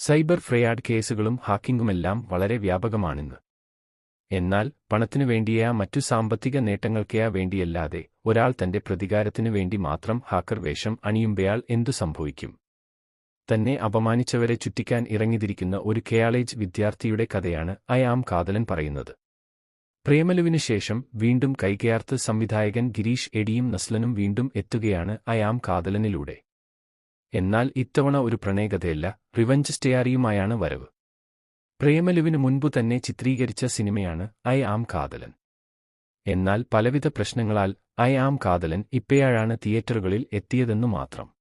Cyber fraud കേസുകളും ഹാക്കിങ്ങുമെല്ലാം വളരെ വ്യാപകമാണിന്ന്. എന്നാൽ പണത്തിനു വേണ്ടിയാ മറ്റു സാമ്പത്തിക നേട്ടങ്ങൾക്കാ വേണ്ടിയല്ലാതെ ഒരാൾ തന്റെ പ്രതികാരത്തിനു വേണ്ടി മാത്രം ഹാക്കർ വേഷം അണിയുമ്പയാൾ എന്തു സംഭവിക്കും? തന്നെ അപമാനിച്ചവരെ ചുറ്റിക്കാൻ ഇറങ്ങിതിരിക്കുന്ന ഒരു കോളേജ് വിദ്യാർത്ഥിയുടെ കഥയാണ് ഐ ആം കാതലൻ പറയുന്നത്. പ്രേമലുവിനു ശേഷം വീണ്ടും കൈകയാർത്ത് സംവിധായകൻ ഗിരീഷ് എഡിയും നസ്ലനും വീണ്ടും എത്തുകയാണ് ഐ ആം കാതലനിലൂടെ. എന്നാൽ ഇത്തവണ ഒരു പ്രണയകഥയല്ല, റിവഞ്ച് സ്റ്റോറിയുമായാണ് വരവ്. പ്രേമലുവിനു മുൻപു തന്നെ ചിത്രീകരിച്ച സിനിമയാണ് ഐ ആം കാതലൻ. എന്നാൽ പലവിധ പ്രശ്നങ്ങളാൽ ഐ ആം കാതലൻ ഇപ്പോഴാണ് തിയേറ്ററുകളിൽ എത്തിയതെന്നു മാത്രം.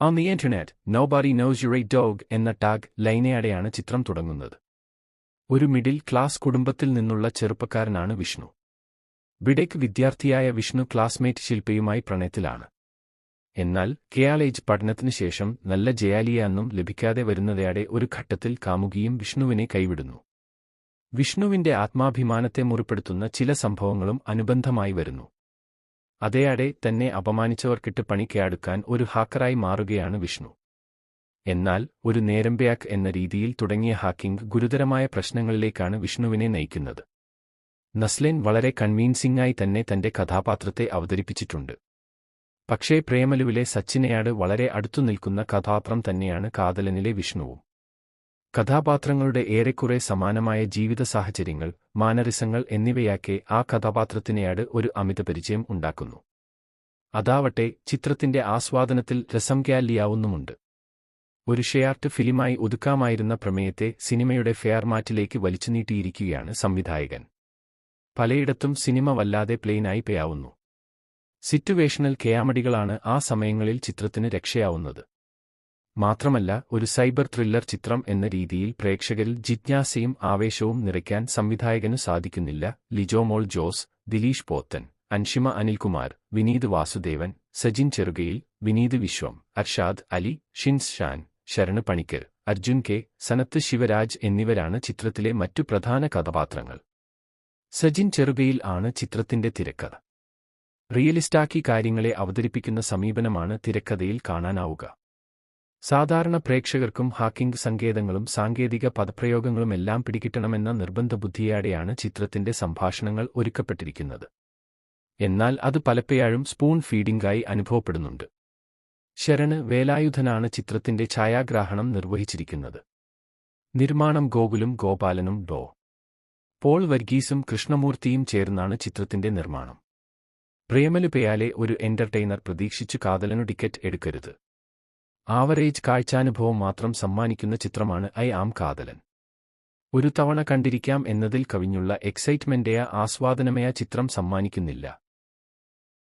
On the internet nobody knows your dog എന്ന ടാഗ് ലൈനയോടെയാണ് ചിത്രം തുടങ്ങുന്നത്. ഒരു മിഡിൽ ക്ലാസ് കുടുംബത്തിൽ നിന്നുള്ള ചെറുപ്പക്കാരനാണ് വിഷ്ണു. ബിടെക് വിദ്യാർത്ഥിയായ വിഷ്ണു ക്ലാസ്മേറ്റ് ശില്പയുമായി പ്രണയത്തിലാണ്. എന്നാൽ കോളേജ് പഠനത്തിനു ശേഷം നല്ല ജോലിയൊന്നും ലഭിക്കാതെ വരുന്നതോടെ ഒരു ഘട്ടത്തിൽ കാമുകിയും വിഷ്ണുവിനെ കൈവിടുന്നു. വിഷ്ണുവിന്റെ ആത്മാഭിമാനത്തെ മുറിപ്പെടുത്തുന്ന ചില സംഭവങ്ങളും അനുബന്ധമായി വരുന്നു. അതേയാടെ തന്നെ അപമാനിച്ചവർക്കിട്ട് പണിക്കെടുക്കാൻ ഒരു ഹാക്കറായി മാറുകയാണ് വിഷ്ണു. എന്നാൽ ഒരു നേരമ്പയാക്ക് എന്ന രീതിയിൽ തുടങ്ങിയ ഹാക്കിംഗ് ഗുരുതരമായ പ്രശ്നങ്ങളിലേക്കാണ് വിഷ്ണുവിനെ നയിക്കുന്നത്. നസ്ലൻ വളരെ കൺവീൻസിംഗായി തന്നെ തന്റെ കഥാപാത്രത്തെ അവതരിപ്പിച്ചിട്ടുണ്ട്. പക്ഷേ പ്രേമലുവിലെ സച്ചിനയോട് വളരെ അടുത്തു നിൽക്കുന്ന കഥാപാത്രം തന്നെയാണ് കാതലനിലെ വിഷ്ണുവും. കഥാപാത്രങ്ങളുടെ ഏറെക്കുറെ സമാനമായ ജീവിത സാഹചര്യങ്ങൾ, മാനറിസങ്ങൾ എന്നിവയൊക്കെ ആ കഥാപാത്രത്തിനെയോട് ഒരു അമിതപരിചയം ഉണ്ടാക്കുന്നു. അതാവട്ടെ ചിത്രത്തിന്റെ ആസ്വാദനത്തിൽ രസം ക്യാലിയാവുന്നുമുണ്ട്. ഒരു ഷെയർട്ട് ഫിലിമായി ഒതുക്കാമായിരുന്ന പ്രമേയത്തെ സിനിമയുടെ ഫോർമാറ്റിലേക്ക് വലിച്ചുനീട്ടിയിരിക്കുകയാണ് സംവിധായകൻ. പലയിടത്തും സിനിമ വല്ലാതെ പ്ലെയിനായി പോയാവുന്നു. സിറ്റുവേഷണൽ കോമഡികളാണ് ആ സമയങ്ങളിൽ ചിത്രത്തിന് രക്ഷയാവുന്നത്. മാത്രമല്ല ഒരു സൈബർ ത്രില്ലർ ചിത്രം എന്ന രീതിയിൽ പ്രേക്ഷകരിൽ ജിജ്ഞാസയും ആവേശവും നിറയ്ക്കാൻ സംവിധായകനു സാധിക്കുന്നില്ല. ലിജോമോൾ ജോസ്, ദിലീഷ് പോത്തൻ, അൻഷിമ അനിൽകുമാർ, വിനീത് വാസുദേവൻ, സജിൻ ചെറുകയിൽ, വിനീത് വിശ്വം, അർഷാദ് അലി, ഷിൻസ് ഷാൻ, ശരണ് പണിക്കർ, അർജുൻ കെ, സനത്ത് ശിവരാജ് എന്നിവരാണ് ചിത്രത്തിലെ മറ്റു പ്രധാന കഥാപാത്രങ്ങൾ. സജിൻ ചെറുകയിൽ ആണ് ചിത്രത്തിന്റെ തിരക്കഥ. റിയലിസ്റ്റാക്കി കാര്യങ്ങളെ അവതരിപ്പിക്കുന്ന സമീപനമാണ് തിരക്കഥയിൽ കാണാനാവുക. സാധാരണ പ്രേക്ഷകർക്കും ഹാക്കിംഗ് സങ്കേതങ്ങളും സാങ്കേതിക പദപ്രയോഗങ്ങളുമെല്ലാം പിടികിട്ടണമെന്ന നിർബന്ധബുദ്ധിയോടെയാണ് ചിത്രത്തിന്റെ സംഭാഷണങ്ങൾ ഒരുക്കപ്പെട്ടിരിക്കുന്നത്. എന്നാൽ അത് പലപ്പോഴും സ്പൂൺ ഫീഡിംഗായി അനുഭവപ്പെടുന്നുണ്ട്. ശരണ് വേലായുധനാണ് ചിത്രത്തിന്റെ ഛായാഗ്രാഹണം നിർവഹിച്ചിരിക്കുന്നത്. നിർമ്മാണം ഗോകുലും ഗോപാലനും ഡോ. പോൾ വർഗീസും കൃഷ്ണമൂർത്തിയും ചേർന്നാണ് ചിത്രത്തിന്റെ നിർമ്മാണം. പ്രേമലു പേയാലെ ഒരു എന്റർടൈനർ പ്രതീക്ഷിച്ചു കാതലനു ടിക്കറ്റ് എടുക്കരുത്. ആവറേജ് കാഴ്ചാനുഭവം മാത്രം സമ്മാനിക്കുന്ന ചിത്രമാണ് ഐ ആം കാതലൻ. ഒരു തവണ കണ്ടിരിക്കാം എന്നതിൽ കവിഞ്ഞുള്ള എക്സൈറ്റ്മെന്റെയ ആസ്വാദനമയ ചിത്രം സമ്മാനിക്കുന്നില്ല.